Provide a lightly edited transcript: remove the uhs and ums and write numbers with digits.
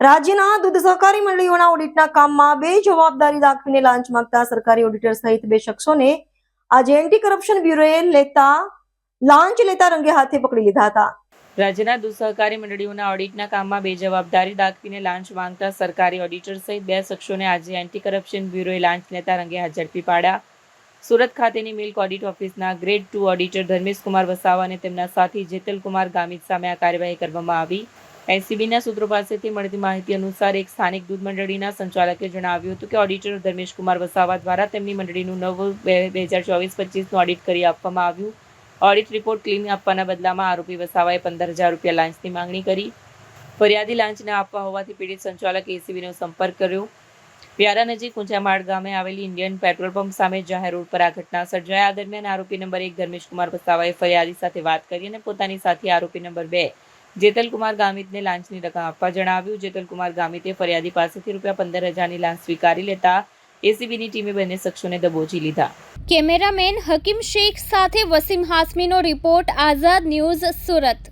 રાજ્યના દૂધ સહકારી મંડળીઓના ઓડિટના કામમાં બેજવાબદારી દાખવીને લાંચ માંગતા સરકારી ઓડિટર સહિત 2 શખ્સોને આજે એન્ટી કરપ્શન બ્યુરોએ લાંચ લેતા રંગે હાથે પકડી લીધા હતા. રાજ્યના દૂધ સહકારી મંડળીઓના ઓડિટના કામમાં બેજવાબદારી દાખવીને લાંચ માંગતા સરકારી ઓડિટર સહિત 2 શખ્સોને આજે એન્ટી કરપ્શન બ્યુરોએ લાંચ લેતા રંગે હાથ ઝડપી પાડ્યા. સુરત ખાતેની મિલ્ક ઓડિટ ઓફિસના ગ્રેડ 2 ઓડિટર ધર્મેશ કુમાર વસાવા અને તેમના સાથી જેતલ કુમાર ગામિત સામે આ કાર્યવાહી કરવામાં આવી. એસીબીના સૂત્રો પાસેથી મળતી માહિતી અનુસાર એક સ્થાનિક દૂધ મંડળીના સંચાલકે જણાવ્યું હતું કે ઓડિટર ધર્મેશ કુમાર વસાવા દ્વારા તેમની મંડળીનું 9/2024-25નું ઓડિટ કરી આપવામાં આવ્યું. ઓડિટ રિપોર્ટ ક્લીન આપવાના બદલામાં આરોપી વસાવાએ 15,000 રૂપિયા લાંચની માંગણી કરી. ફરિયાદી લાંચ ન આપવા હોવાથી પીડિત સંચાલકે એસીબીનો સંપર્ક કર્યો. વ્યારા નજીક ઊંચામાળ ગામે આવેલી ઇન્ડિયન પેટ્રોલ પંપ સામે જાહેર રોડ પર આ ઘટના સર્જાઈ. આ દરમિયાન આરોપી નંબર 1 ધર્મેશ કુમાર વસાવાએ ફરિયાદી સાથે વાત કરી અને પોતાની સાથે આરોપી નંબર 2 જેતલ કુમાર ગામિતને લાંચની રકમ આપવા જણાવ્યું. જેતલ કુમાર ગામિતે ફરિયાદી પાસેથી રૂપિયા 15,000ની લાંચ સ્વીકારી લેતા એસીબીની ટીમે બંને શખ્સોને દબોચી લીધા. કેમેરામેન હકીમ શેખ સાથે વસીમ હાસમીનો રિપોર્ટ, આઝાદ ન્યૂઝ, સુરત.